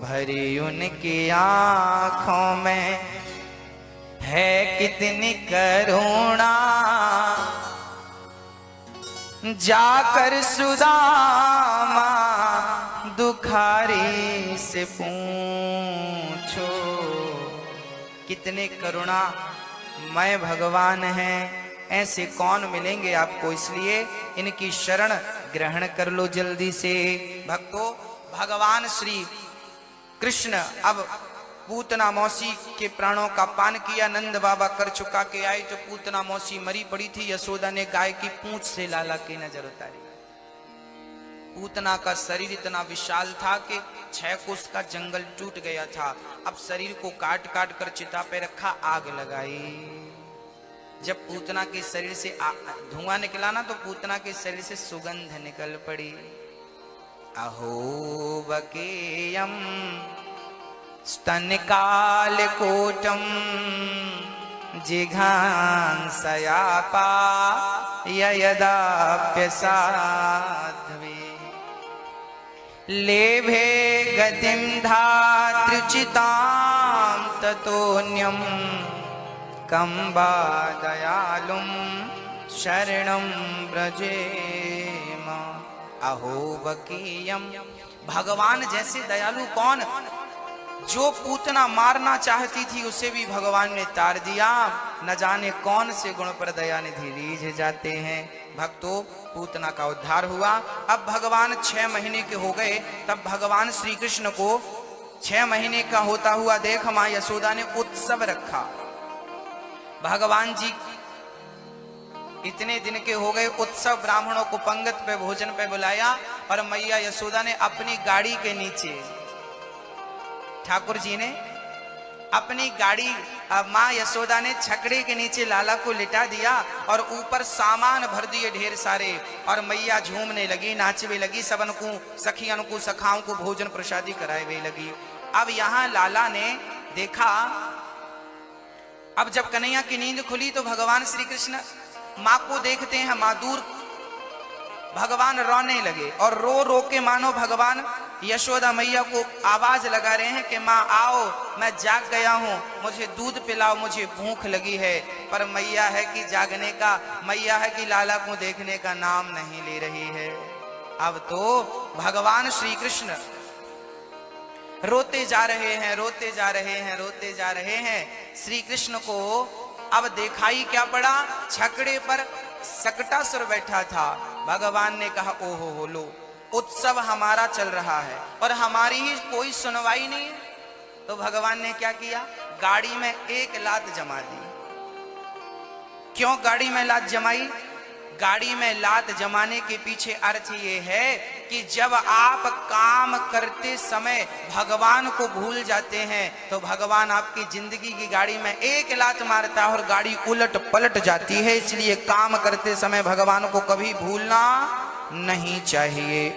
भरी उनकी आंखों में है कितनी करुणा। जाकर सुदामा दुखारी से पूछो, कितने करुणा मैं भगवान हैं, ऐसे कौन मिलेंगे आपको, इसलिए इनकी शरण ग्रहण कर लो जल्दी से। भक्तों, भगवान श्री कृष्ण अब पूतना मौसी के प्राणों का पान किया, नंद बाबा कर चुका के आई तो पूतना मौसी मरी पड़ी थी। यशोदा ने गाय की पूंछ से लाला की नजर उतारी। पूतना का शरीर इतना विशाल था कि 6 कोस का जंगल टूट गया था। अब शरीर को काट काट कर चिता पे रखा, आग लगाई। जब पूतना के शरीर से धुआं निकला ना, तो पूतना के शरीर से सुगंध निकल पड़ी। अहो बकेयम स्तनकालकोटम जिघांसयापा यदाप्यसाध्वे लेभे गतिं धातृचितां ततोऽन्यं कं वा दयालुं शरणं व्रजेम। अहो बकीयम, भगवान जैसे दयालु कौन। जो पूतना मारना चाहती थी उसे भी भगवान ने तार दिया। न जाने कौन से गुण पर दया निधि रीझ जाते हैं। भक्तों, पूतना का उद्धार हुआ। अब भगवान 6 महीने के हो गए, तब भगवान श्री कृष्ण को 6 महीने का होता हुआ देख मां यशोदा ने उत्सव रखा। भगवान जी इतने दिन के हो गए, उत्सव, ब्राह्मणों को पंगत पे भोजन पे बुलाया और मैया यशोदा ने अपनी गाड़ी के नीचे, ठाकुर जी ने अपनी गाड़ी, मां यशोदा ने छकड़े के नीचे लाला को लिटा दिया और ऊपर सामान भर दिए ढेर सारे। और मैया झूमने लगी, नाचवे लगी, सबन को, सखियन को, सखाओं को भोजन प्रसादी कराए वे लगी। अब यहां लाला ने देखा, अब जब कन्हैया की नींद खुली तो भगवान श्री कृष्ण मां को देखते हैं, मां दूर, भगवान रोने लगे और रो रो के मानो भगवान यशोदा मैया को आवाज लगा रहे हैं कि मां आओ, मैं जाग गया हूं, मुझे दूध पिलाओ, मुझे भूख लगी है। पर मैया है कि जागने का, मैया है कि लाला को देखने का नाम नहीं ले रही है। अब तो भगवान श्री कृष्ण रोते जा रहे हैं, रोते जा रहे हैं, रोते जा रहे हैं। श्री कृष्ण को अब दिखाई क्या पड़ा, छकड़े पर सकटासुर बैठा था। भगवान ने कहा, ओहो हो लो, उत्सव हमारा चल रहा है और हमारी ही कोई सुनवाई नहीं है। तो भगवान ने क्या किया, गाड़ी में एक लात जमा दी। क्यों गाड़ी में लात जमाई? गाड़ी में लात जमाने के पीछे अर्थ ये है कि जब आप काम करते समय भगवान को भूल जाते हैं तो भगवान आपकी जिंदगी की गाड़ी में एक लात मारता है और गाड़ी उलट पलट जाती है। इसलिए काम करते समय भगवान को कभी भूलना नहीं चाहिए।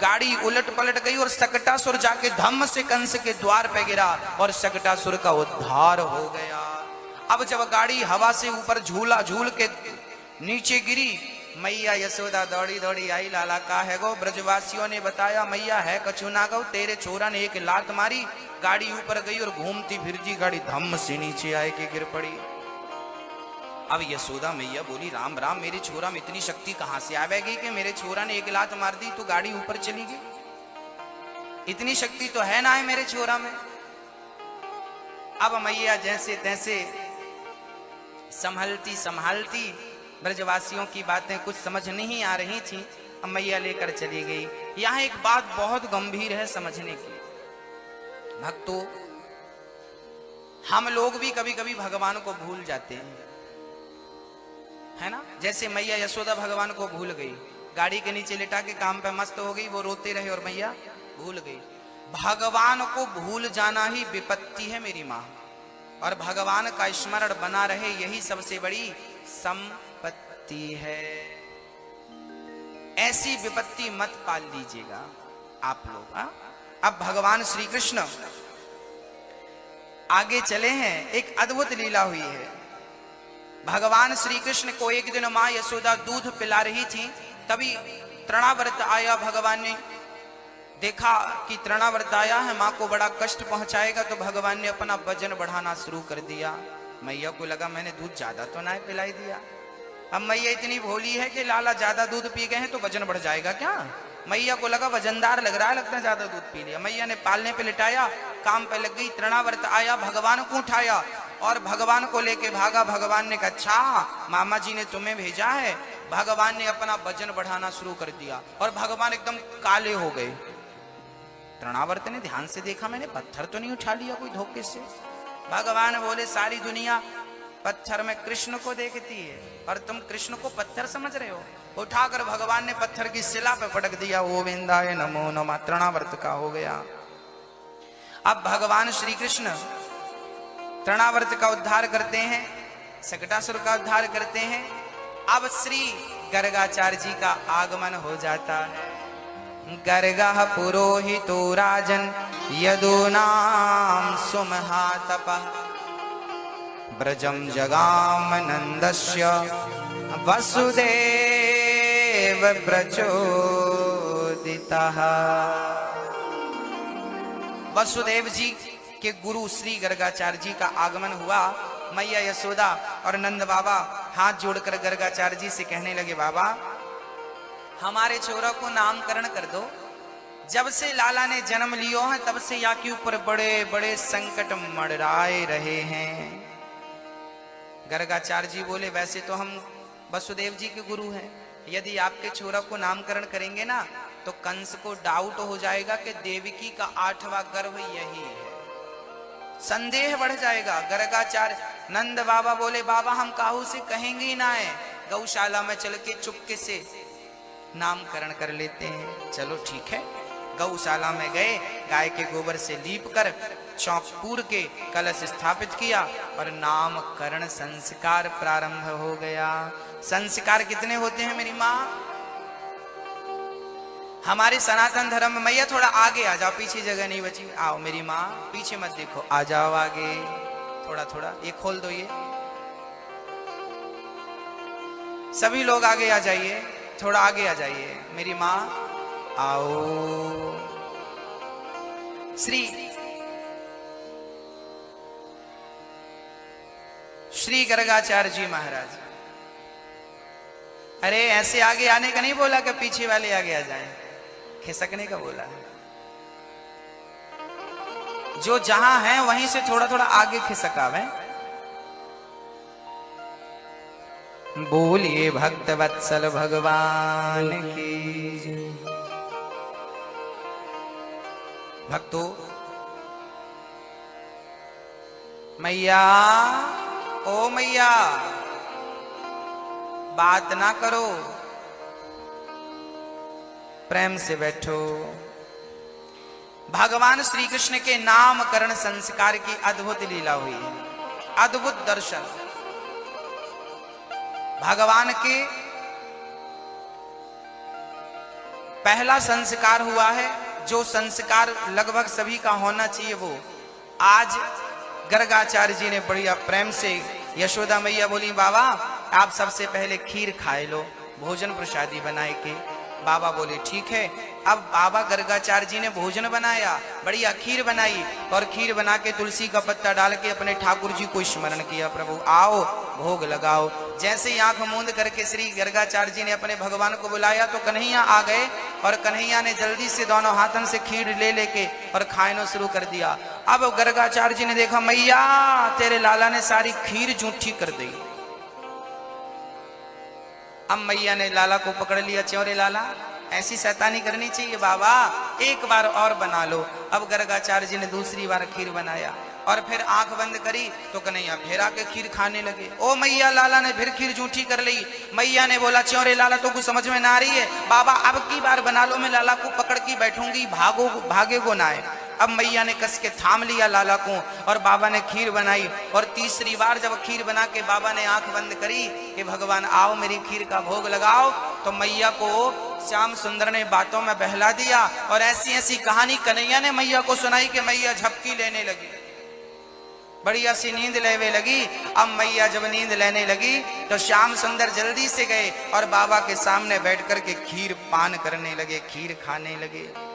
गाड़ी उलट पलट गई और सकटासुर जाके धम्म से कंस के द्वार पे गिरा और सकटासुर का उद्धार हो गया। अब जब गाड़ी हवा से ऊपर झूला झूल के नीचे गिरी, मैया यशोदा दौड़ी दौड़ी आई, लाला का है गो। ब्रजवासियों ने बताया, मैया है कछु ना गो, तेरे छोरा ने एक लात मारी, गाड़ी ऊपर गई और घूमती फिरती गाड़ी धम्म से नीचे आए के गिर पड़ी। अब यशोदा मैया बोली, राम राम, मेरे छोरा में इतनी शक्ति कहां से आवेगी कि मेरे छोरा ने एक लात मार दी तो गाड़ी ऊपर चली गई? इतनी शक्ति तो है ना है मेरे छोरा में। अब मैया जैसे तैसे संभलती संभालती, ब्रजवासियों की बातें कुछ समझ नहीं आ रही थी, अब मैया लेकर चली गई। यहां एक बात बहुत गंभीर है समझने की। भक्तों, हम लोग भी कभी कभी भगवान को भूल जाते हैं, है ना। जैसे मैया यशोदा भगवान को भूल गई, गाड़ी के नीचे लिटा के काम पे मस्त हो गई, वो रोते रहे और मैया भूल गई। भगवान को भूल जाना ही विपत्ति है मेरी माँ, और भगवान का स्मरण बना रहे यही सबसे बड़ी संपत्ति है। ऐसी विपत्ति मत पाल लीजिएगा आप लोग। अब भगवान श्री कृष्ण आगे चले हैं, एक अद्भुत लीला हुई है। भगवान श्री कृष्ण को एक दिन मां यशोदा दूध पिला रही थी, तभी तृणाव्रत आया। भगवान ने देखा कि तृणावर्त आया है, माँ को बड़ा कष्ट पहुंचाएगा, तो भगवान ने अपना वजन बढ़ाना शुरू कर दिया। मैया को लगा मैंने दूध ज्यादा तो ना पिलाई दिया। अब मैया इतनी भोली है कि लाला ज्यादा दूध पी गए हैं तो वजन बढ़ जाएगा क्या। मैया को लगा वजनदार लग रहा है, लगता है ज्यादा दूध पी लिया। मैया ने पालने पे लिटाया, काम पे लग गई। तृणावर्त आया, भगवान को उठाया और भगवान को लेके भागा। भगवान ने कहा अच्छा मामा जी ने तुम्हें भेजा है। भगवान ने अपना वजन बढ़ाना शुरू कर दिया और भगवान एकदम काले हो गए। तृणावर्त ने ध्यान से देखा, मैंने पत्थर तो नहीं उठा लिया कोई धोखे से। भगवान बोले सारी दुनिया पत्थर में कृष्ण को देखती है और तुम कृष्ण को पत्थर समझ रहे हो। उठाकर भगवान ने पत्थर की शिला पे पटक दिया। गोविंदाय नमो नमः, तृणावर्त का हो गया। अब भगवान श्री कृष्ण तृणावर्त का उद्धार करते हैं, शकटासुर का उद्धार करते हैं। अब श्री गर्गाचार्य जी का आगमन हो जाता है। गर्गः पुरोहितो राजन यदूनां सुमहातपः ब्रजं जगाम नंदस्य वसुदेव प्रचोदितः। वसुदेव जी के गुरु श्री गर्गाचार्य जी का आगमन हुआ। मैया यशोदा और नंद बाबा हाथ जोड़कर गर्गाचार्य जी से कहने लगे बाबा हमारे छोरा को नामकरण कर दो। जब से लाला ने जन्म लियो है तब से या के ऊपर बड़े बड़े संकट मंडराए रहे हैं। गर्गाचार्य जी बोले वैसे तो हम वसुदेव जी के गुरु हैं, यदि आपके छोरा को नामकरण करेंगे ना तो कंस को डाउट हो जाएगा कि देवकी का 8वां गर्भ यही है, संदेह बढ़ जाएगा। गर्गाचार्य नंद बाबा बोले बाबा हम काहू से कहेंगे ही ना है, गौशाला में चल के चुपके से नामकरण कर लेते हैं। चलो ठीक है। गौशाला में गए, गाय के गोबर से लीप कर चौकपूर के कलश स्थापित किया और नामकरण संस्कार प्रारंभ हो गया। संस्कार कितने होते हैं मेरी माँ? हमारे सनातन धर्म में, मैया थोड़ा आगे आ जाओ, पीछे जगह नहीं बची। आओ मेरी माँ, पीछे मत देखो, आ जाओ आगे थोड़ा थोड़ा, ये खोल दो, ये सभी लोग आगे आ जाइए, थोड़ा आगे आ जाइए मेरी माँ, आओ। श्री गर्गाचार्य जी महाराज, अरे ऐसे आगे आने का नहीं बोला कि पीछे वाले आगे आ जाएं, खिसकने का बोला है। जो जहां है वहीं से थोड़ा थोड़ा आगे खिसकावे। बोलिए भक्त वत्सल भगवान की। भक्तों, मैया ओ मैया बात ना करो, प्रेम से बैठो। भगवान श्री कृष्ण के नामकरण संस्कार की अद्भुत लीला हुई है, अद्भुत दर्शन। भगवान के पहला संस्कार हुआ है, जो संस्कार लगभग सभी का होना चाहिए वो आज गर्गाचार्य जी ने बढ़िया प्रेम से। यशोदा मैया बोली बाबा आप सबसे पहले खीर खाए लो, भोजन प्रसादी बनाए के। बाबा बोले ठीक है। अब बाबा गर्गाचार्य जी ने भोजन बनाया, बढ़िया खीर बनाई और खीर बना के तुलसी का पत्ता डाल के अपने ठाकुर जी को स्मरण किया, प्रभु आओ भोग लगाओ। जैसे ही आंख मूंद करके श्री गर्गाचार्य जी ने अपने भगवान को बुलाया तो कन्हैया आ गए और कन्हैया ने जल्दी से दोनों हाथों से खीर ले लेके और खाना शुरू कर दिया। अब गर्गाचार्य जी ने देखा मैया तेरे लाला ने सारी खीर जूठी कर दी। अब मैया ने लाला को पकड़ लिया, च्योरे लाला ऐसी शैतानी करनी चाहिए बाबा, एक बार और बना लो। अब गर्गाचार्य जी ने दूसरी बार खीर बनाया और फिर आंख बंद करी तो कन्हैया फिर आके खीर खाने लगे। ओ मैया लाला ने फिर खीर जूठी कर ली। मैया ने बोला च्योरे लाला तो कुछ समझ में ना आ रही है, बाबा अब की बार बना लो, मैं लाला को पकड़ के बैठूंगी, भागे को ना आए। अब मैया ने कस के थाम लिया लाला को और बाबा ने खीर बनाई और तीसरी बार जब खीर बना के बाबा ने आंख बंद करी कि भगवान आओ मेरी खीर का भोग लगाओ, तो मैया को श्याम सुंदर ने बातों में बहला दिया और ऐसी ऐसी कहानी कन्हैया ने मैया को सुनाई कि मैया झपकी लेने लगी, बढ़िया सी नींद लेने लगी। अब मैया जब नींद लेने लगी तो श्याम सुंदर जल्दी से गए और बाबा के सामने बैठ कर के खीर पान करने लगे, खीर खाने लगे।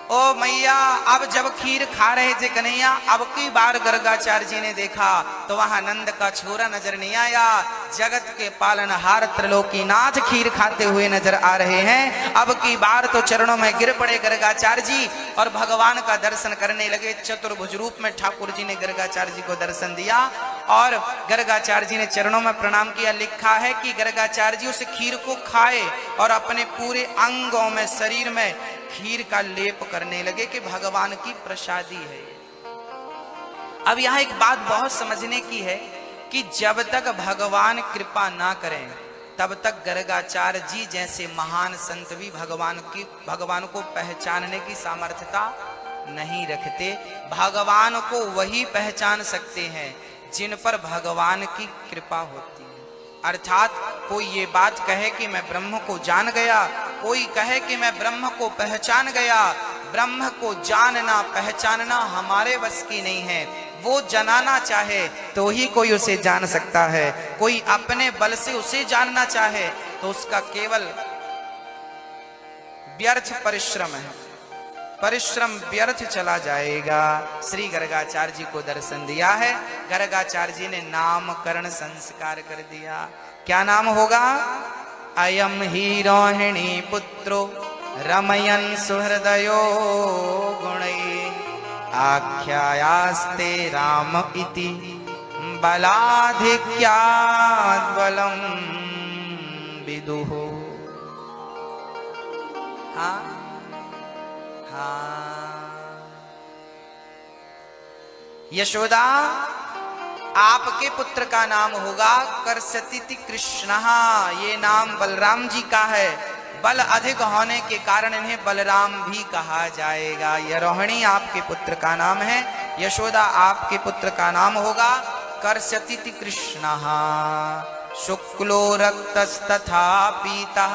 ओ मैया, अब जब खीर खा रहे थे कन्हैया, अब की बार गर्गाचार्य जी ने देखा तो वहां नंद का छोरा नजर नहीं आया। जगत के पालनहार त्रिलोकीनाथ खीर खाते हुए नजर आ रहे हैं। अब की बार तो चरणों में गिर पड़े गर्गाचार्य जी और भगवान का दर्शन करने लगे। चतुर्भुज रूप में ठाकुर जी ने गर्गाचार्य जी को दर्शन दिया और गर्गाचार्य जी ने चरणों में प्रणाम किया। लिखा है कि गर्गाचार्य जी उस खीर को खाए और अपने पूरे अंगों में, शरीर में खीर का लेप करने लगे कि भगवान की प्रसादी है। अब यहां एक बात बहुत समझने की है कि जब तक भगवान कृपा ना करें तब तक गर्गाचार्य जी जैसे महान संत भी भगवान को पहचानने की सामर्थ्यता नहीं रखते। भगवान को वही पहचान सकते हैं जिन पर भगवान की कृपा होती है। अर्थात कोई ये बात कहे कि मैं ब्रह्म को जान गया, कोई कहे कि मैं ब्रह्म को पहचान गया। ब्रह्म को जानना पहचानना हमारे बस की नहीं है। वो जनाना चाहे तो ही कोई उसे जान सकता है। कोई अपने बल से उसे जानना चाहे तो उसका केवल व्यर्थ परिश्रम है, परिश्रम व्यर्थ चला जाएगा। श्री गर्गाचार्य जी को दर्शन दिया है। गर्गाचार्य जी ने नामकरण संस्कार कर दिया। क्या नाम होगा? अयम ही रोहिणी पुत्रो रमयन सुहृदयो गुणै आख्यायास्ते राम इति बलाधिक्यात् बलम विदुः। हाँ यशोदा, आपके पुत्र का नाम होगा करसती कृष्ण। ये नाम बलराम जी का है। बल अधिक होने के कारण इन्हें बलराम भी कहा जाएगा। यह रोहिणी आपके पुत्र का नाम है। यशोदा, आपके पुत्र का नाम होगा करसती कृष्ण। शुक्लो रक्तस्तथा पीता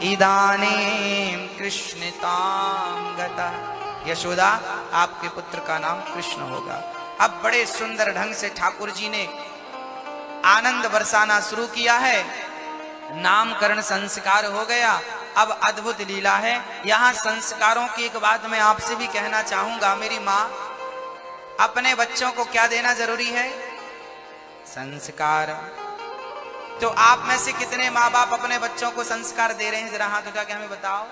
इदानीं कृष्णतां गतः। यशोदा, आपके पुत्र का नाम कृष्ण होगा। अब बड़े सुंदर ढंग से ठाकुर जी ने आनंद बरसाना शुरू किया है। नामकरण संस्कार हो गया। अब अद्भुत लीला है। यहां संस्कारों की एक बात मैं आपसे भी कहना चाहूंगा। मेरी माँ, अपने बच्चों को क्या देना जरूरी है? संस्कार। तो आप में से कितने माँ बाप अपने बच्चों को संस्कार दे रहे हैं? जरा हाथ उठा के हमें बताओ।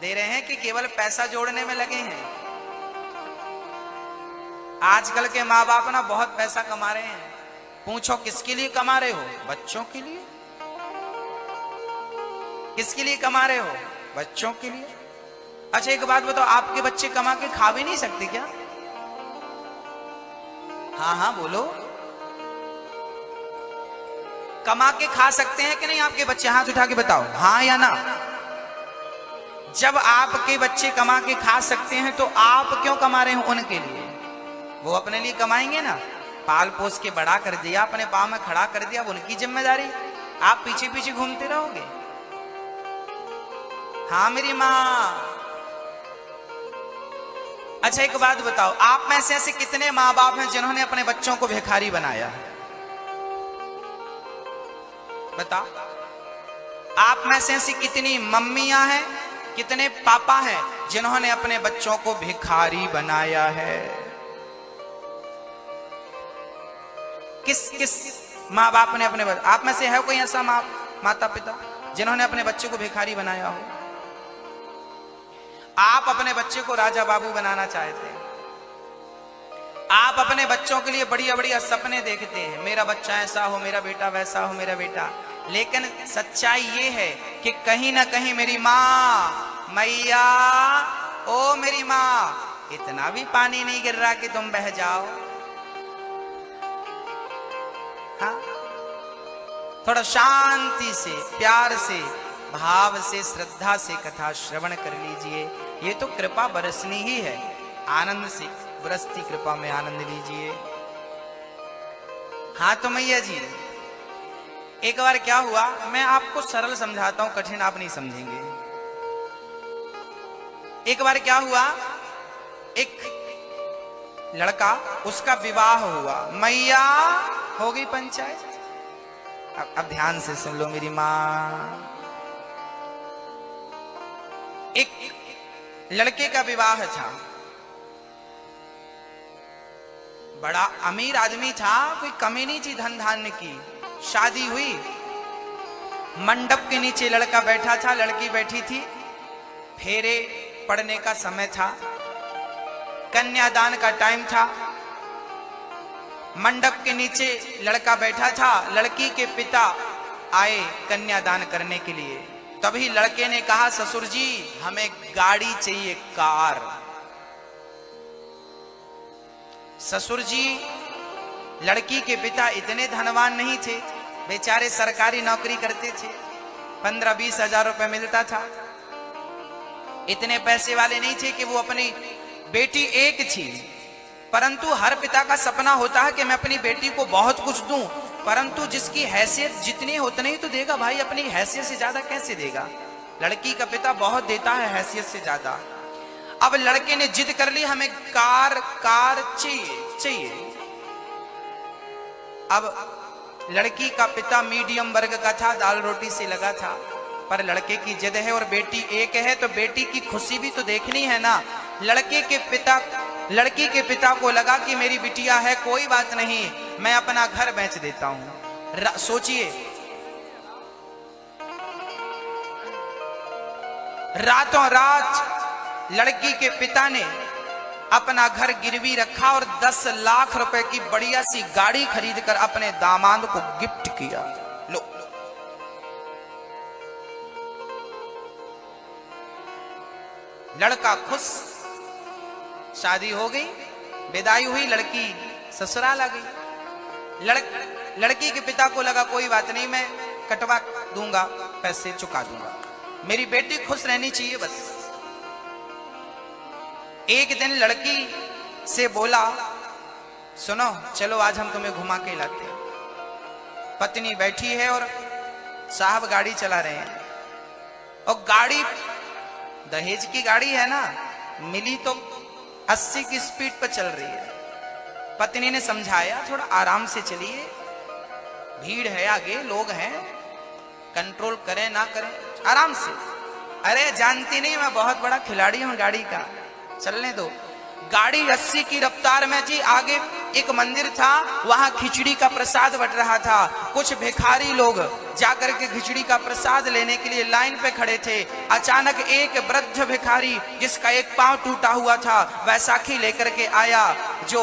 दे रहे हैं कि केवल पैसा जोड़ने में लगे हैं? आजकल के माँ बाप ना बहुत पैसा कमा रहे हैं। पूछो किसके लिए कमा रहे हो? बच्चों के लिए। किसके लिए कमा रहे हो? बच्चों के लिए। अच्छा एक बात बताओ, आपके बच्चे कमा के खा भी नहीं सकते क्या? हाँ हाँ बोलो। कमा के खा सकते हैं कि नहीं आपके बच्चे? हाथ उठा के बताओ, हाँ या ना। जब आपके बच्चे कमा के खा सकते हैं तो आप क्यों कमा रहे हो उनके लिए? वो अपने लिए कमाएंगे ना। पाल पोस के बड़ा कर दिया, अपने पांव में खड़ा कर दिया, अब उनकी जिम्मेदारी। आप पीछे पीछे घूमते रहोगे? हाँ मेरी माँ। अच्छा एक बात बताओ, आप में से ऐसे कितने माँ बाप हैं जिन्होंने अपने बच्चों को भिखारी बनाया है? बताओ। आप में से ऐसी कितनी मम्मियां हैं, कितने पापा हैं जिन्होंने अपने बच्चों को भिखारी बनाया है? किस किस माँ बाप ने अपने आप में से है कोई ऐसा माता पिता जिन्होंने अपने बच्चे को भिखारी बनाया हो? आप अपने बच्चे को राजा बाबू बनाना चाहते हैं। आप अपने बच्चों के लिए बढ़िया बढ़िया सपने देखते हैं, मेरा बच्चा ऐसा हो, मेरा बेटा वैसा हो, मेरा बेटा। लेकिन सच्चाई ये है कि कहीं ना कहीं मेरी माँ, मैया, ओ मेरी माँ, इतना भी पानी नहीं गिर रहा कि तुम बह जाओ। हाँ, थोड़ा शांति से, प्यार से, भाव से, श्रद्धा से कथा श्रवण कर लीजिए। ये तो कृपा बरसनी ही है। आनंद से बरसती कृपा में आनंद लीजिए। हाँ तो मैया जी, एक बार क्या हुआ, मैं आपको सरल समझाता हूं, कठिन आप नहीं समझेंगे। एक बार क्या हुआ, एक लड़का, उसका विवाह हुआ, मैया हो गई पंचायत। अब ध्यान से सुन लो मेरी माँ। एक लड़के का विवाह था, बड़ा अमीर आदमी था, कोई कमी नहीं थी धन धान्य की। शादी हुई, मंडप के नीचे लड़का बैठा था, लड़की बैठी थी, फेरे पड़ने का समय था, कन्यादान का टाइम था। मंडप के नीचे लड़का बैठा था, लड़की के पिता आए कन्यादान करने के लिए। तभी लड़के ने कहा, ससुर जी हमें गाड़ी चाहिए, कार। ससुर जी, लड़की के पिता इतने धनवान नहीं थे, बेचारे सरकारी नौकरी करते थे, 15-20 हजार रुपए मिलता था। इतने पैसे वाले नहीं थे कि वो अपनी बेटी एक थी, परंतु हर पिता का सपना होता है कि मैं अपनी बेटी को बहुत कुछ दूं, परंतु जिसकी हैसियत जितनी है उतनी ही तो देगा भाई, अपनी हैसियत से ज्यादा कैसे देगा। लड़की का पिता बहुत देता है, हैसियत से ज्यादा। अब लड़के ने जिद कर ली, हमें कार चाहिए। अब लड़की का पिता मीडियम वर्ग का था, दाल रोटी से लगा था, पर लड़के की जिद है और बेटी एक है तो बेटी की खुशी भी तो देखनी है ना। लड़की के पिता को लगा कि मेरी बिटिया है, कोई बात नहीं, मैं अपना घर बेच देता हूं। सोचिए, रातों रात लड़की के पिता ने अपना घर गिरवी रखा और 10 लाख रुपए की बढ़िया सी गाड़ी खरीद कर अपने दामाद को गिफ्ट किया। लो, लड़का खुश, शादी हो गई, विदाई हुई, लड़की ससुराल आ गई। लड़की के पिता को लगा कोई बात नहीं, मैं कटवा दूंगा, पैसे चुका दूंगा, मेरी बेटी खुश रहनी चाहिए बस। एक दिन लड़की से बोला, सुनो चलो आज हम तुम्हें घुमा के लाते हैं। पत्नी बैठी है और साहब गाड़ी चला रहे हैं, और गाड़ी दहेज की गाड़ी है ना, मिली तो 80 की स्पीड पर चल रही है। पत्नी ने समझाया थोड़ा आराम से चलिए, भीड़ है आगे, लोग हैं, कंट्रोल करें ना करें, आराम से। अरे जानती नहीं मैं बहुत बड़ा खिलाड़ी हूं गाड़ी का, चलने दो। गाड़ी 80 की रफ्तार में थी, आगे एक मंदिर था, वहां खिचड़ी का प्रसाद बट रहा था। कुछ भिखारी लोग जाकर के खिचड़ी का प्रसाद लेने के लिए लाइन पे खड़े थे। अचानक एक वृद्ध भिखारी जिसका एक पांव टूटा हुआ था, वैसाखी लेकर के आया, जो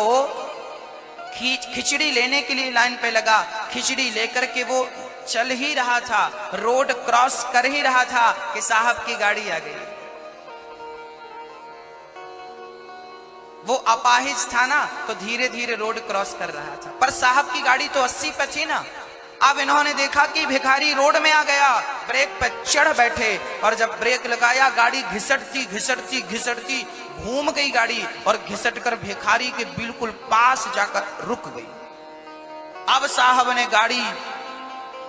खिचड़ी लेने के लिए लाइन पे लगा। खिचड़ी लेकर के वो चल ही रहा था, रोड क्रॉस कर ही रहा था कि साहब की गाड़ी आ गई। वो अपाहिज था ना, तो धीरे धीरे रोड क्रॉस कर रहा था, पर साहब की गाड़ी तो 80 पे थी ना। अब इन्होंने देखा कि भिखारी रोड में आ गया, ब्रेक पे चढ़ बैठे, और जब ब्रेक लगाया गाड़ी घिसटती घिसटती घिसटती घूम गई गाड़ी, और घिसट कर भिखारी के बिल्कुल पास जाकर रुक गई। अब साहब ने गाड़ी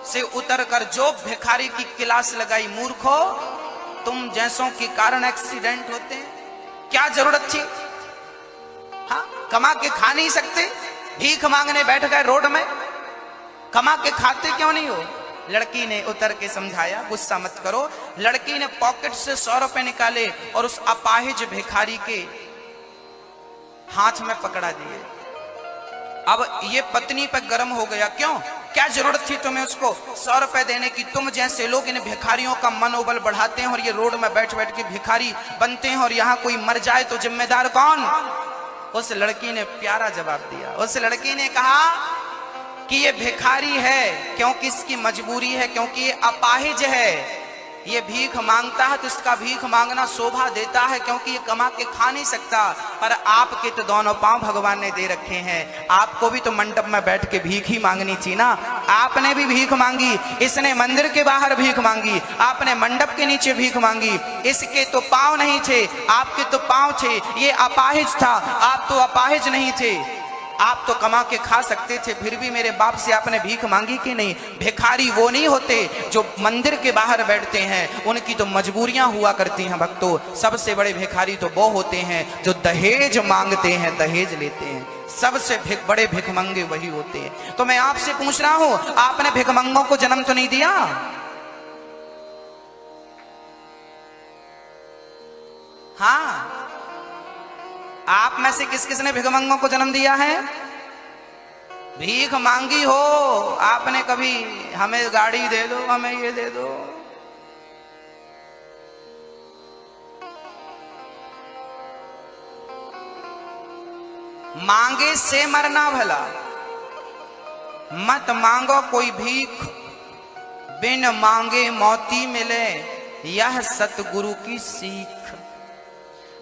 से उतरकर जो भिखारी की क्लास लगाई, मूर्खो तुम जैसों के कारण एक्सीडेंट होते हैं, क्या जरूरत थी, हाँ कमा के खा नहीं सकते, भीख मांगने बैठ गए रोड में, कमा के खाते क्यों नहीं हो। लड़की ने उतर के समझाया, गुस्सा मत करो। लड़की ने पॉकेट से 100 रुपए निकाले और उस अपाहिज भिखारी के हाथ में पकड़ा दिए। अब ये पत्नी पर गर्म हो गया, क्यों, क्या जरूरत थी तुम्हें उसको 100 रुपए देने की। तुम जैसे लोग इन भिखारियों का मनोबल बढ़ाते हैं और ये रोड में बैठ बैठ के भिखारी बनते हैं, और यहाँ कोई मर जाए तो जिम्मेदार कौन। उस लड़की ने प्यारा जवाब दिया। उस लड़की ने कहा कि ये भिखारी है क्योंकि इसकी मजबूरी है, क्योंकि ये अपाहिज है, ये भीख मांगता है तो इसका भीख मांगना शोभा देता है, क्योंकि ये कमा के खा नहीं सकता। पर आपके तो दोनों पांव भगवान ने दे रखे हैं, आपको भी तो मंडप में बैठ के भीख ही मांगनी थी ना। आपने भी भीख मांगी, इसने मंदिर के बाहर भीख मांगी, आपने मंडप के नीचे भीख मांगी। इसके तो पांव नहीं थे, आपके तो पांव थे। ये अपाहिज था, आप तो अपाहिज नहीं थे। आप तो कमा के खा सकते थे, फिर भी मेरे बाप से आपने भीख मांगी कि नहीं। भिखारी वो नहीं होते जो मंदिर के बाहर बैठते हैं, उनकी तो मजबूरियां हुआ करती हैं भक्तों। सबसे बड़े भिखारी तो वो होते हैं जो दहेज मांगते हैं, दहेज लेते हैं। सबसे बड़े भिखमंगे वही होते हैं। तो मैं आपसे पूछ रहा हूं, आपने भिखमंगों को जन्म तो नहीं दिया। हाँ, आप में से किस किसने भिखमंगों को जन्म दिया है? भीख मांगी हो आपने कभी? हमें गाड़ी दे दो, हमें ये दे दो। मांगे से मरना भला, मत मांगो कोई भीख, बिन मांगे मोती मिले, यह सतगुरु की सीख।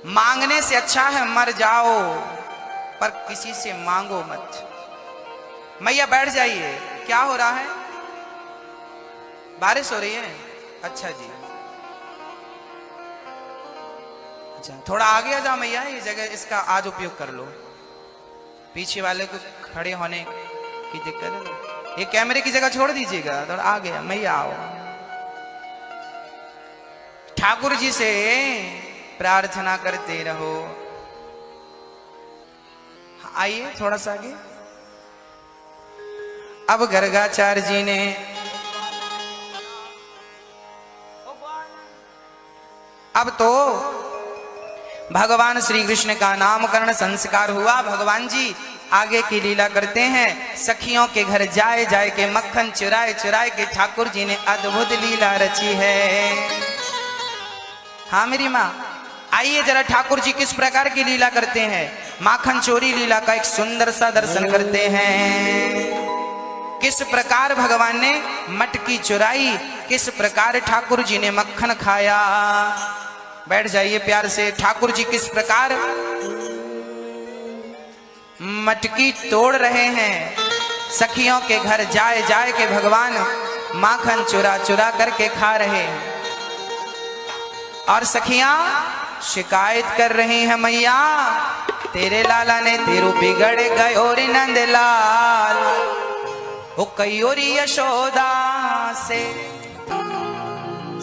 मांगने से अच्छा है मर जाओ, पर किसी से मांगो मत। मैया बैठ जाइए। क्या हो रहा है? बारिश हो रही है? अच्छा जी, अच्छा थोड़ा आगे आ जाओ मैया, ये जगह इसका आज उपयोग कर लो। पीछे वाले को खड़े होने की दिक्कत है, ये कैमरे की जगह छोड़ दीजिएगा, थोड़ा आगे मैया आओ। ठाकुर जी से प्रार्थना करते रहो। आइए थोड़ा सा आगे। अब गर्गाचार्य जी ने अब तो भगवान श्री कृष्ण का नामकरण संस्कार हुआ। भगवान जी आगे की लीला करते हैं। सखियों के घर जाए जाए के मक्खन चुराए चुराए के ठाकुर जी ने अद्भुत लीला रची है। हाँ मेरी माँ, आइए जरा ठाकुर जी किस प्रकार की लीला करते हैं, माखन चोरी लीला का एक सुंदर सा दर्शन करते हैं। किस प्रकार भगवान ने मटकी चुराई, किस प्रकार ठाकुर जी ने मक्खन खाया। बैठ जाइए प्यार से। ठाकुर जी किस प्रकार मटकी तोड़ रहे हैं, सखियों के घर जाए जाए के भगवान माखन चुरा चुरा करके खा रहे हैं। और सखियां शिकायत कर रही हैं, मैया तेरे लाला ने तेरू बिगड़ गयो रे नंदलाल, वो कयोरी यशोदा से।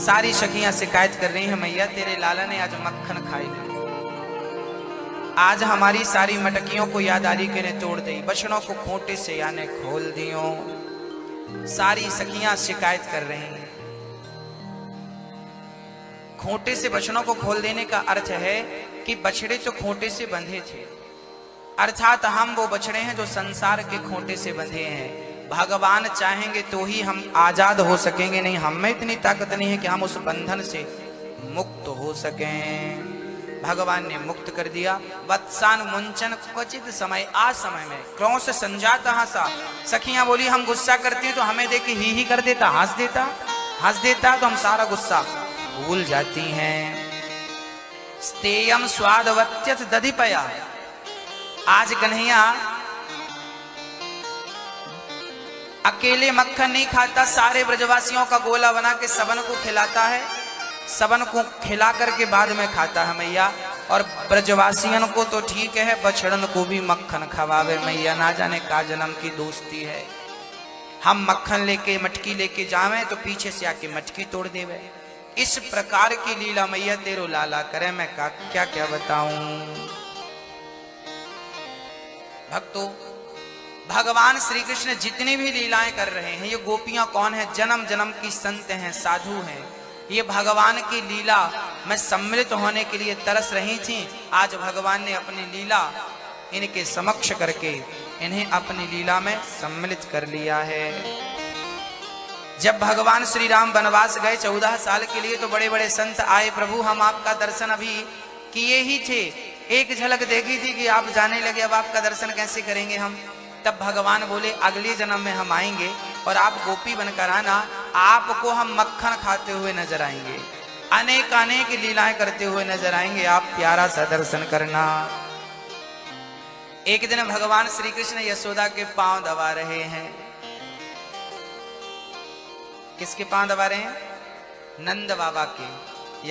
सारी सखियां शिकायत कर रही हैं, मैया तेरे लाला ने आज मक्खन खाई, आज हमारी सारी मटकियों को यादारी के ने तोड़ दी, बछड़ों को खूंटे से याने खोल दियो। सारी सखियां शिकायत कर रही हैं। खूंटे से बछड़ों को खोल देने का अर्थ है कि बछड़े तो खूंटे से बंधे थे, अर्थात हम वो बछड़े हैं जो संसार के खूंटे से बंधे हैं। भगवान चाहेंगे तो ही हम आजाद हो सकेंगे, नहीं हम में इतनी ताकत नहीं है कि हम उस बंधन से मुक्त हो सकें। भगवान ने मुक्त कर दिया। वत्सान मुंचन क्वचित समय, आज समय में क्रोध से संजाता हंसा। सखियां बोली हम गुस्सा करते हैं तो हमें देख के ही कर देता, हंस देता तो हम सारा गुस्सा भूल जाती हैं। स्तेयम स्वादवत्यत दधिपया, आज कन्हैया अकेले मक्खन नहीं खाता, सारे ब्रजवासियों का गोला बना के सबन को खिलाता है, सबन को खिला करके बाद में खाता है मैया। और ब्रजवासियों को तो ठीक है, बछड़न को भी मक्खन खवावे मैया, ना जाने का जन्म की दोस्ती है। हम मक्खन लेके मटकी लेके जावे तो पीछे से आके मटकी तोड़ देवे। इस प्रकार की लीला मैया तेरो लाला करे, मैं क्या क्या बताऊं। भक्तों, भगवान श्री कृष्ण जितनी भी लीलाएं कर रहे हैं, ये गोपियां कौन है? जन्म जन्म की संत हैं, साधु हैं। ये भगवान की लीला में सम्मिलित होने के लिए तरस रही थी। आज भगवान ने अपनी लीला इनके समक्ष करके इन्हें अपनी लीला में सम्मिलित कर लिया है। जब भगवान श्री राम वनवास गए 14 साल के लिए, तो बड़े बड़े संत आए, प्रभु हम आपका दर्शन अभी किए ही थे, एक झलक देखी थी कि आप जाने लगे, अब आपका दर्शन कैसे करेंगे हम। तब भगवान बोले अगले जन्म में हम आएंगे और आप गोपी बनकर आना, आपको हम मक्खन खाते हुए नजर आएंगे, अनेक अनेक लीलाएं करते हुए नजर आएंगे, आप प्यारा सा दर्शन करना। एक दिन भगवान श्री कृष्ण यशोदा के पांव दबा रहे हैं। किसके पांव दबा रहे हैं? नंद बाबा के,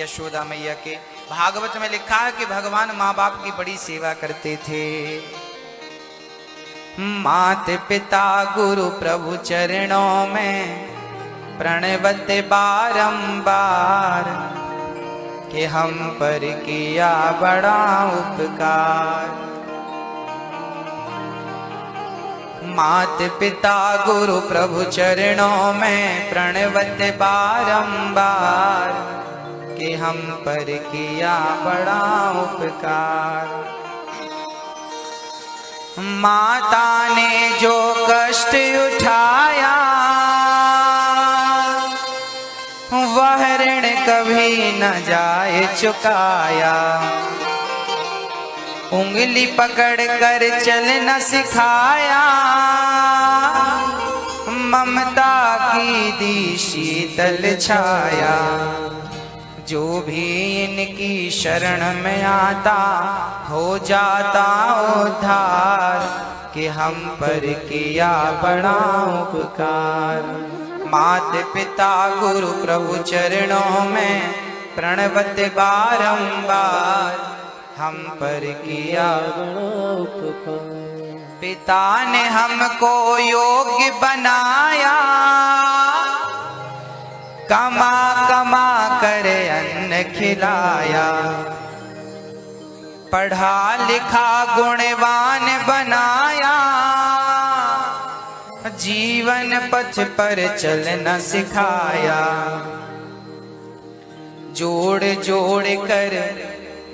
यशोदा मैया के। भागवत में लिखा है कि भगवान माँ बाप की बड़ी सेवा करते थे। मात पिता गुरु प्रभु चरणों में प्रणवते बारंबार, कि हम पर किया बड़ा उपकार। मात पिता गुरु प्रभु चरणों में प्रणवते बारंबार, कि हम पर किया बड़ा उपकार। माता ने जो कष्ट उठाया वह ऋण कभी न जाए चुकाया। उंगली पकड़ कर चलना सिखाया, ममता की दी शीतल छाया। जो भी इनकी शरण में आता हो जाता उद्धार, कि हम पर किया बड़ा उपकार। मात पिता गुरु प्रभु चरणों में प्रणवत बारंबार, हम पर किया बड़ा उपकार। पिता ने हमको योग्य बनाया, कमा कमा कर अन्न खिलाया। पढ़ा लिखा गुणवान बनाया, जीवन पथ पर चलना सिखाया। जोड़ जोड़ कर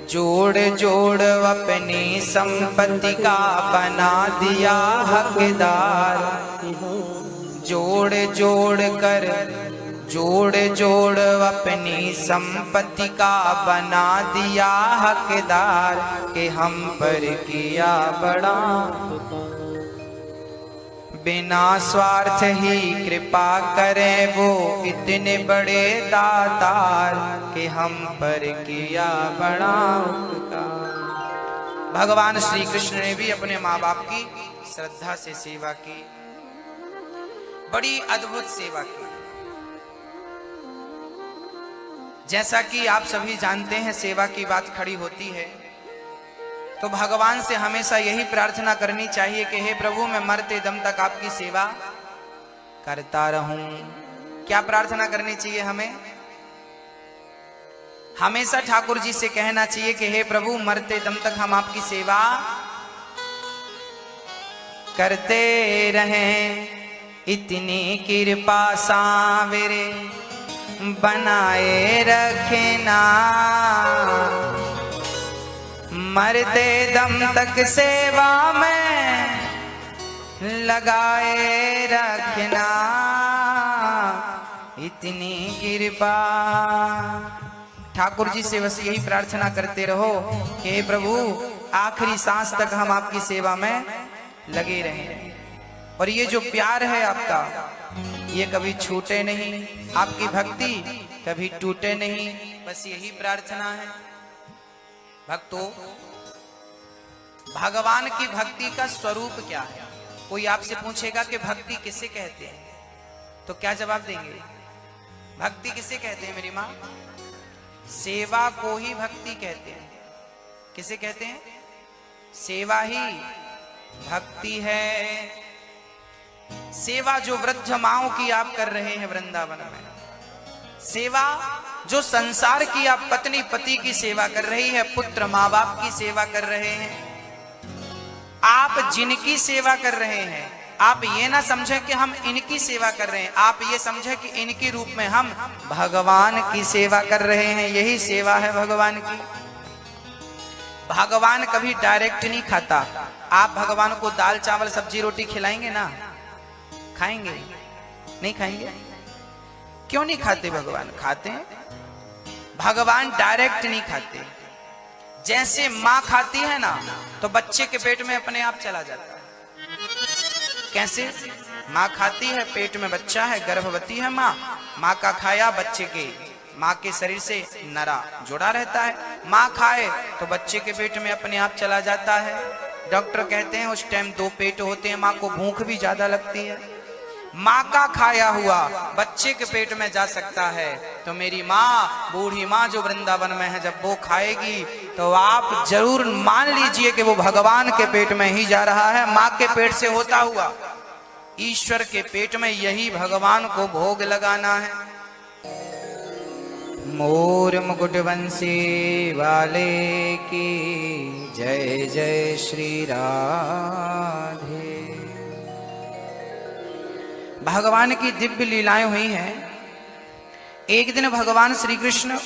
जोड़ जोड़ अपनी संपत्ति का बना दिया हकदार। जोड़ जोड़ कर जोड़ जोड़ अपनी संपत्ति का बना दिया हकदार, कि हम पर किया बड़ा। बिना स्वार्थ ही कृपा करें वो इतने बड़े दातार, कि हम पर किया बड़ा उपकार। भगवान श्री कृष्ण ने भी अपने माँ बाप की श्रद्धा से सेवा की, बड़ी अद्भुत सेवा की। जैसा कि आप सभी जानते हैं, सेवा की बात खड़ी होती है तो भगवान से हमेशा यही प्रार्थना करनी चाहिए कि हे प्रभु, मैं मरते दम तक आपकी सेवा करता रहूं। क्या प्रार्थना करनी चाहिए हमें? हमेशा ठाकुर जी से कहना चाहिए कि हे प्रभु, मरते दम तक हम आपकी सेवा करते रहें। इतनी कृपा सांवरे बनाए रखना, मरते दम तक सेवा में लगाए रखना। इतनी कृपा। ठाकुर जी से बस यही प्रार्थना करते रहो कि हे प्रभु, आखिरी सांस तक हम आपकी सेवा में लगे रहें। और ये जो प्यार है आपका, ये कभी छूटे नहीं, आपकी भक्ति कभी टूटे नहीं। बस यही प्रार्थना है। भक्तों, भगवान की भक्ति का स्वरूप क्या है? कोई आपसे पूछेगा कि भक्ति किसे कहते हैं, तो क्या जवाब देंगे? भक्ति किसे कहते हैं मेरी माँ? सेवा को ही भक्ति कहते हैं। किसे कहते हैं? सेवा ही भक्ति है। सेवा जो वृद्ध माओं की आप कर रहे हैं वृंदावन में, सेवा जो संसार की आप पत्नी पति की सेवा कर रही है, पुत्र माँ बाप की सेवा कर रहे हैं, आप जिनकी सेवा कर रहे हैं, आप ये ना समझें कि हम इनकी सेवा कर रहे हैं, आप ये समझें कि इनके रूप में हम भगवान की सेवा कर रहे हैं। यही सेवा है भगवान की। भगवान कभी डायरेक्ट नहीं खाता। आप भगवान को दाल चावल सब्जी रोटी खिलाएंगे ना? खाएंगे? नहीं खाएंगे? क्यों नहीं खाते? भगवान खाते हैं। भगवान डायरेक्ट नहीं खाते। जैसे माँ खाती है ना, तो बच्चे के पेट में अपने आप चला जाता है। कैसे? माँ खाती है, पेट में बच्चा है, गर्भवती है माँ, माँ का खाया बच्चे के, माँ के शरीर से नरा जुड़ा रहता है। माँ खाए तो बच्चे के पेट में अपने आप चला जाता है। डॉक्टर कहते हैं उस टाइम 2 पेट होते हैं, माँ को भूख भी ज्यादा लगती है। माँ का खाया हुआ बच्चे के पेट में जा सकता है, तो मेरी माँ, बूढ़ी माँ जो वृंदावन में है, जब वो खाएगी तो आप जरूर मान लीजिए कि वो भगवान के पेट में ही जा रहा है। माँ के पेट से होता हुआ ईश्वर के पेट में यही भगवान को भोग लगाना है। मोर मुकुट बंसी वाले की जय जय श्री राधे। भगवान की दिव्य लीलाएं हुई हैं। एक दिन भगवान श्री कृष्ण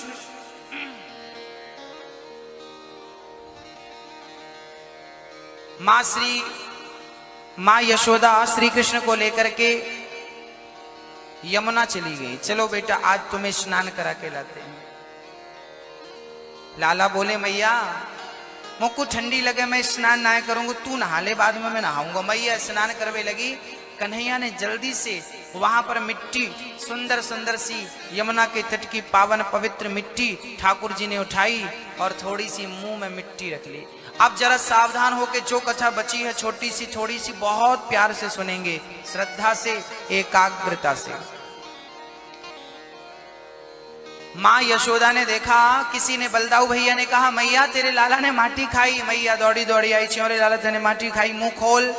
माँ यशोदा श्री कृष्ण को लेकर के यमुना चली गई। चलो बेटा आज तुम्हें स्नान करा के लाते हैं। लाला बोले मैया मुझको ठंडी लगे, मैं स्नान ना करूंगा, तू नहा ले, बाद में मैं नहाऊंगा। मैया स्नान करवे लगी। कन्हैया ने जल्दी से वहां पर मिट्टी, सुंदर सुंदर सी यमुना के तट की पावन पवित्र मिट्टी ठाकुर जी ने उठाई और थोड़ी सी मुंह में मिट्टी रख ली। अब जरा सावधान होके जो कथा बची है छोटी सी थोड़ी सी बहुत प्यार से सुनेंगे, श्रद्धा से, एकाग्रता से। माँ यशोदा ने देखा, किसी ने, बलदाऊ भैया ने कहा मैया तेरे लाला ने माटी खाई। मैया दौड़ी दौड़ी आई, च्योरे लाला तेने माटी खाई, मुंह खोल।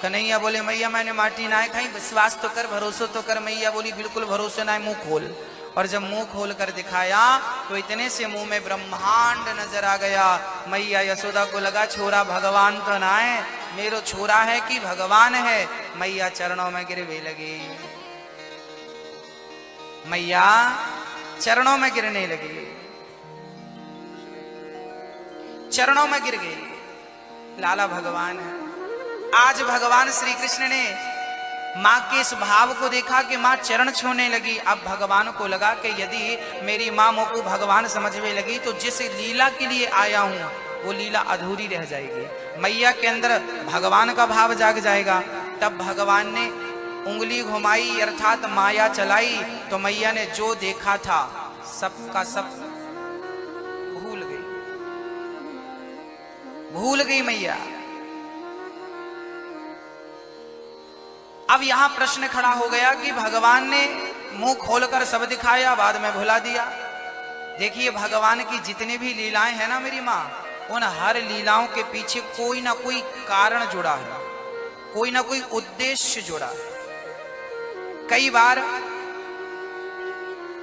कन्हैया बोले मैया मैंने माटी ना खाई, विश्वास तो कर, भरोसा तो कर। मैया बोली बिल्कुल भरोसा ना है, मुंह खोल। और जब मुंह खोल कर दिखाया तो इतने से मुंह में ब्रह्मांड नजर आ गया। मैया यशोदा को लगा छोरा भगवान तो ना है, मेरो छोरा है कि भगवान है। मैया चरणों में गिरवे लगी, मैया चरणों में गिरने लगी, चरणों में गिर गई। लाला भगवान है। आज भगवान श्री कृष्ण ने माँ के इस भाव को देखा कि माँ चरण छूने लगी। अब भगवान को लगा कि यदि मेरी माँ मुझको भगवान समझने लगी तो जिस लीला के लिए आया हूं वो लीला अधूरी रह जाएगी। मैया के अंदर भगवान का भाव जाग जाएगा। तब भगवान ने उंगली घुमाई अर्थात माया चलाई तो मैया ने जो देखा था सबका सब भूल गई मैया। अब यहां प्रश्न खड़ा हो गया कि भगवान ने मुंह खोलकर सब दिखाया, बाद में भुला दिया। देखिए भगवान की जितनी भी लीलाएं हैं ना मेरी माँ, उन हर लीलाओं के पीछे कोई ना कोई कारण जुड़ा है, कोई ना कोई उद्देश्य जुड़ा है। कई बार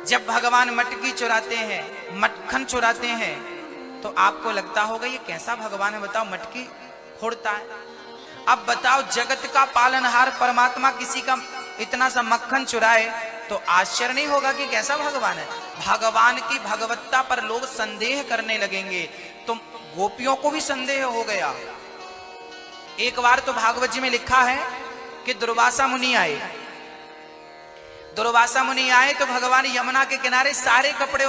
जब भगवान मटकी चुराते हैं, मक्खन चुराते हैं, तो आपको लगता होगा ये कैसा भगवान है, बताओ मटकी फोड़ता है। अब बताओ जगत का पालनहार परमात्मा किसी का इतना सा मक्खन चुराए तो आश्चर्य नहीं होगा कि कैसा भगवान है। भगवान की भगवत्ता पर लोग संदेह करने लगेंगे। तो गोपियों को भी संदेह हो गया। एक बार तो भागवत जी में लिखा है कि दुर्वासा मुनि आए। दुर्वासा मुनि आए तो भगवान यमुना के किनारे सारे कपड़े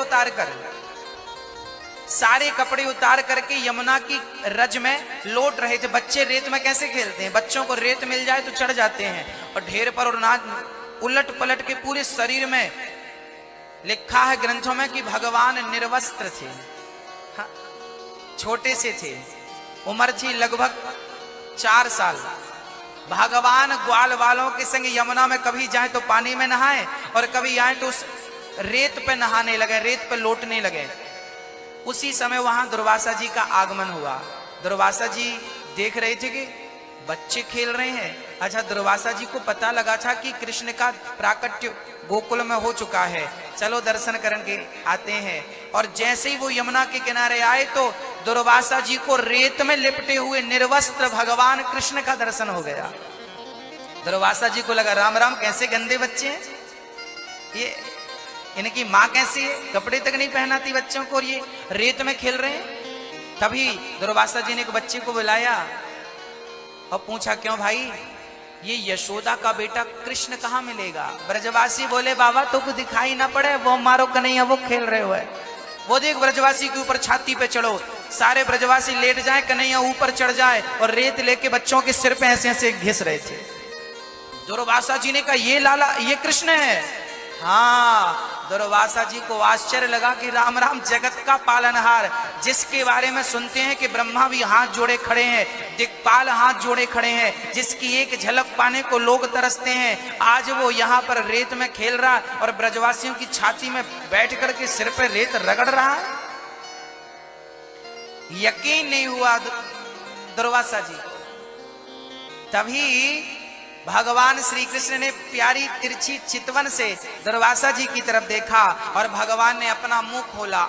उतार करके यमुना की रज में लौट रहे थे। बच्चे रेत में कैसे खेलते हैं, बच्चों को रेत मिल जाए तो चढ़ जाते हैं और ढेर पर उलट पलट के पूरे शरीर में। लिखा है ग्रंथों में कि भगवान निर्वस्त्र थे, हाँ, छोटे से थे, उम्र थी लगभग 4 साल। भगवान ग्वाल वालों के संग यमुना में कभी जाए तो पानी में नहाए और कभी आए तो उस रेत पे नहाने लगे, रेत पे लौटने लगे। उसी समय वहां दुर्वासा जी का आगमन हुआ। दुर्वासा जी देख रहे थे कि बच्चे खेल रहे हैं। अच्छा, दुर्वासा जी को पता लगा था कि कृष्ण का प्राकट्य गोकुल में हो चुका है, चलो दर्शन करके आते हैं। और जैसे ही वो यमुना के किनारे आए तो दुर्वासा जी को रेत में लिपटे हुए निर्वस्त्र भगवान कृष्ण का दर्शन हो गया। दुर्वासा जी को लगा राम राम, कैसे गंदे बच्चे हैं ये, इनकी माँ कैसी है, कपड़े तक नहीं पहनाती बच्चों को और ये रेत में खेल रहे हैं। तभी दुर्वासा जी ने एक बच्चे को बुलाया और पूछा क्यों भाई, ये यशोदा का बेटा कृष्ण कहाँ मिलेगा। ब्रजवासी बोले बाबा तो कुछ दिखाई ना पड़े, वो मारो कन्हैया, वो खेल रहे हो है। वो देख ब्रजवासी के ऊपर छाती पे चढ़ो, सारे ब्रजवासी लेट जाए, कन्हैया ऊपर चढ़ जाए और रेत लेके बच्चों के सिर पे ऐसे ऐसे घिस रहे थे। दुर्वासा जी ने कहा ये लाला, ये कृष्ण है। हाँ, दुर्वासा जी को आश्चर्य लगा कि राम राम, जगत का पालनहार, जिसके बारे में सुनते हैं कि ब्रह्मा भी हाथ जोड़े खड़े हैं, दिक्पाल हाथ जोड़े खड़े हैं, जिसकी एक झलक पाने को लोग तरसते हैं, आज वो यहाँ पर रेत में खेल रहा और ब्रजवासियों की छाती में बैठ करके सिर पे रेत रगड़ रहा है। यकीन नहीं हुआ दुर्वासा जी को। तभी भगवान श्री कृष्ण ने प्यारी तिरछी चितवन से दुर्वासा जी की तरफ देखा और भगवान ने अपना मुंह खोला।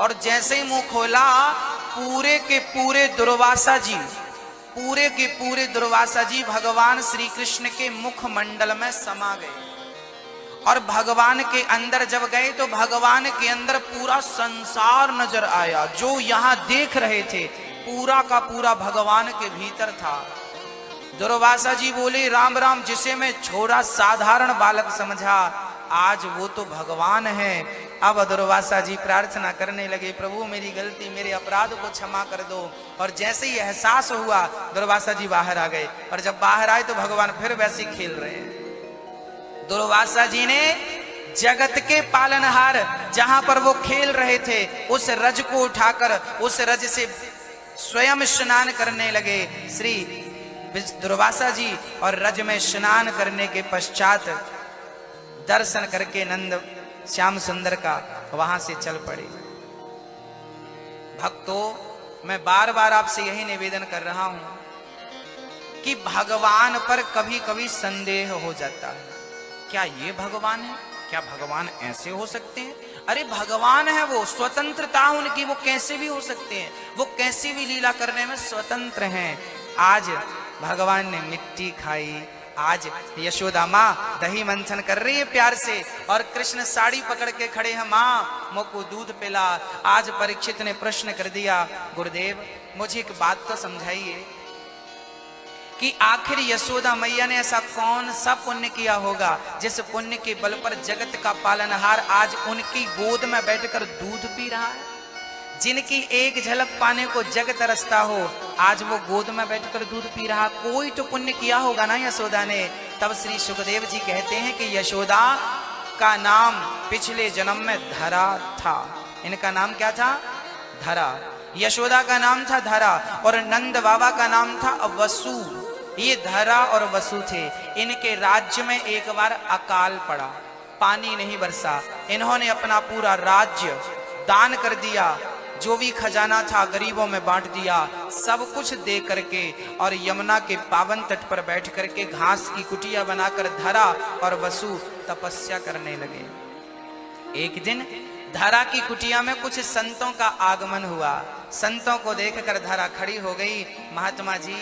और जैसे ही मुंह खोला पूरे के पूरे दुर्वासा जी भगवान श्री कृष्ण के मुखमंडल में समा गए। और भगवान के अंदर जब गए तो भगवान के अंदर पूरा संसार नजर आया। जो यहाँ देख रहे थे पूरा का पूरा भगवान के भीतर था। दुर्वासा जी बोले राम राम, जिसे मैं छोरा साधारण बालक समझा, आज वो तो भगवान है। अब दुर्वासा जी प्रार्थना करने लगे, प्रभु मेरी गलती, मेरे अपराध को क्षमा कर दो। और जैसे ही एहसास हुआ दुर्वासा जी बाहर आ गए, और जब बाहर आए तो भगवान फिर वैसे ही खेल रहे हैं। दुर्वासा जी ने जगत के पालनहार जहां पर वो खेल रहे थे उस रज को उठाकर उस रज से स्वयं स्नान करने लगे श्री दुर्वासा जी। और रज में स्नान करने के पश्चात दर्शन करके नंद श्याम सुंदर का वहां से चल पड़े। भक्तों, मैं बार बार आपसे यही निवेदन कर रहा हूं कि भगवान पर कभी कभी संदेह हो जाता है। क्या ये भगवान है? क्या भगवान ऐसे हो सकते हैं? अरे भगवान है, वो स्वतंत्रता उनकी, वो कैसे भी हो सकते हैं, वो कैसी भी लीला करने में स्वतंत्र हैं। आज भगवान ने मिट्टी खाई, आज यशोदा माँ दही मंथन कर रही है प्यार से, और कृष्ण साड़ी पकड़ के खड़े हैं, माँ मुझको दूध पिला। आज परीक्षित ने प्रश्न कर दिया, गुरुदेव मुझे एक बात तो समझाइए कि आखिर यशोदा मैया ने ऐसा कौन सा पुण्य किया होगा जिस पुण्य के बल पर जगत का पालनहार आज उनकी गोद में बैठकर दूध पी रहा है। जिनकी एक झलक पाने को जग तरसता हो, आज वो गोद में बैठकर दूध पी रहा। कोई तो पुण्य किया होगा ना यशोदा ने। तब श्री सुखदेव जी कहते हैं कि यशोदा का नाम पिछले जन्म में धरा था। इनका नाम क्या था? धरा। यशोदा का नाम था धरा और नंद बाबा का नाम था वसु। ये धरा और वसु थे। इनके राज्य में एक बार अकाल पड़ा, पानी नहीं बरसा। इन्होंने अपना पूरा राज्य दान कर दिया, जो भी खजाना था गरीबों में बांट दिया, सब कुछ दे करके, और यमुना के पावन तट पर बैठ करके घास की कुटिया बनाकर धरा और वसु तपस्या करने लगे। एक दिन धरा की कुटिया में कुछ संतों का आगमन हुआ। संतों को देखकर धरा खड़ी हो गई, महात्मा जी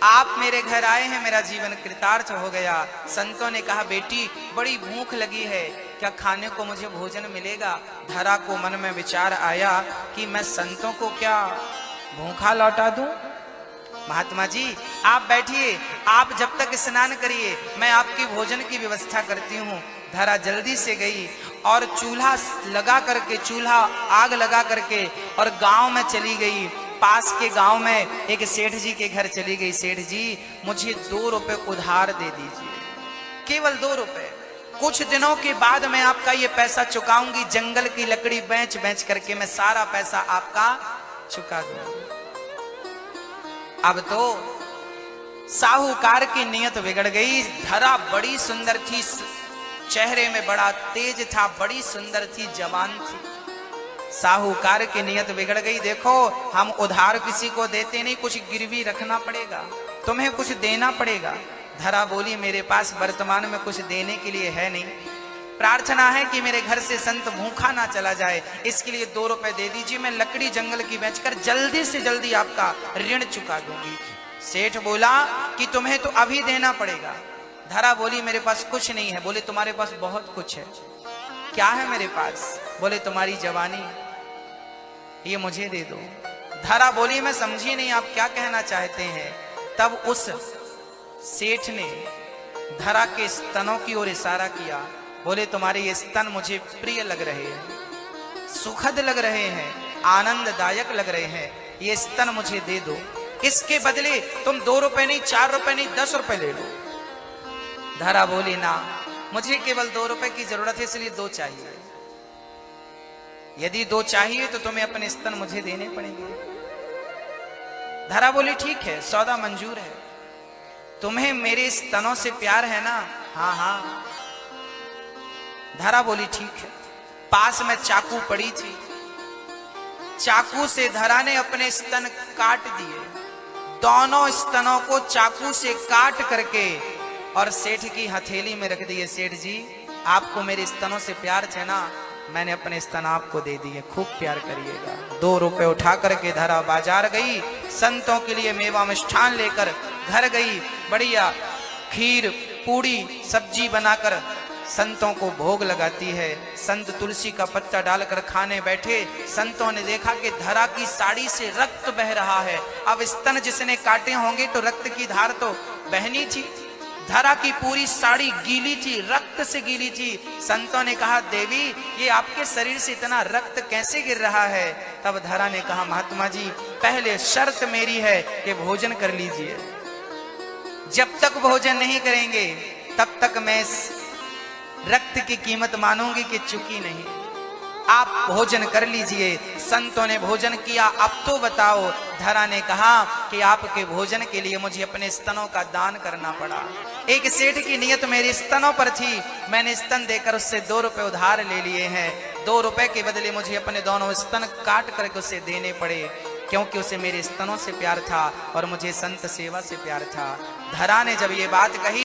आप मेरे घर आए हैं, मेरा जीवन कृतार्थ हो गया। संतों ने कहा, बेटी बड़ी भूख लगी है, क्या खाने को मुझे भोजन मिलेगा? धरा को मन में विचार आया कि मैं संतों को क्या भूखा लौटा दूं? महात्मा जी आप बैठिए, आप जब तक स्नान करिए, मैं आपकी भोजन की व्यवस्था करती हूँ। धरा जल्दी से गई और चूल्हा लगा करके, चूल्हा आग लगा करके और गांव में चली गई। पास के गांव में एक सेठ जी के घर चली गई। सेठ जी मुझे 2 रुपए उधार दे दीजिए, केवल 2 रुपए। कुछ दिनों के बाद मैं आपका ये पैसा चुकाऊंगी। जंगल की लकड़ी बेच बेच करके मैं सारा पैसा आपका चुका दूंगी। अब तो साहूकार की नीयत बिगड़ गई। धरा बड़ी सुंदर थी, चेहरे में बड़ा तेज था, बड़ी सुंदर थी, जवान थी। साहूकार की नीयत बिगड़ गई। देखो हम उधार किसी को देते नहीं, कुछ गिरवी रखना पड़ेगा, तुम्हें कुछ देना पड़ेगा। धरा बोली, मेरे पास वर्तमान में कुछ देने के लिए है नहीं। प्रार्थना है कि मेरे घर से संत भूखा ना चला जाए, इसके लिए 2 रुपए दे दीजिए, मैं लकड़ी जंगल की बेचकर जल्दी से जल्दी आपका ऋण चुका दूंगी। सेठ बोला कि तुम्हें तो अभी देना पड़ेगा। धरा बोली, मेरे पास कुछ नहीं है। बोले, तुम्हारे पास बहुत कुछ है। क्या है मेरे पास? बोले, तुम्हारी जवानी, ये मुझे दे दो। धरा बोली, मैं समझी नहीं आप क्या कहना चाहते हैं। तब उस सेठ ने धरा के स्तनों की ओर इशारा किया। बोले, तुम्हारे ये स्तन मुझे प्रिय लग रहे हैं, सुखद लग रहे हैं, आनंददायक लग रहे हैं, ये स्तन मुझे दे दो। इसके बदले तुम 2 रुपए नहीं, 4 रुपए नहीं, 10 रुपए ले लो। धरा बोली, ना, मुझे केवल 2 रुपए की जरूरत है, इसलिए 2 चाहिए। यदि 2 चाहिए तो तुम्हें अपने स्तन मुझे देने पड़ेंगे। धरा बोली, ठीक है, सौदा मंजूर है। तुम्हें मेरे स्तनों से प्यार है ना? हाँ हाँ। धरा बोली, ठीक है। पास में चाकू पड़ी थी, चाकू से धरा ने अपने स्तन काट दिए। दोनों स्तनों को चाकू से काट करके और सेठ की हथेली में रख दिए। सेठ जी आपको मेरे स्तनों से प्यार है ना? मैंने अपने स्तन आपको दे दिए, खूब प्यार करिएगा। 2 रुपए उठा करके धरा बाजार गई, संतों के लिए मेवा मिष्ठान लेकर घर गई। बढ़िया खीर पूड़ी सब्जी बनाकर संतों को भोग लगाती है। संत तुलसी का पत्ता डालकर खाने बैठे, संतों ने देखा कि धरा की साड़ी से रक्त बह रहा है। अब स्तन जिसने काटे होंगे तो रक्त की धार तो बहनी थी। धरा की पूरी साड़ी गीली थी, रक्त से गीली थी। संतों ने कहा, देवी ये आपके शरीर से इतना रक्त कैसे गिर रहा है? तब धरा ने कहा, महात्मा जी पहले शर्त मेरी है कि भोजन कर लीजिए। जब तक भोजन नहीं करेंगे तब तक मैं इस रक्त की कीमत मानूंगी कि चुकी नहीं। आप भोजन कर लीजिए। संतों ने भोजन किया। अब तो बताओ, धरा ने कहा कि आपके भोजन के लिए मुझे अपने स्तनों का दान करना पड़ा। एक सेठ की नियत मेरे स्तनों पर थी, मैंने स्तन देकर उससे 2 रुपए उधार ले लिए हैं। 2 रुपए के बदले मुझे अपने दोनों स्तन काट करके उसे देने पड़े, क्योंकि उसे मेरे स्तनों से प्यार था और मुझे संत सेवा से प्यार था। धरा ने जब ये बात कही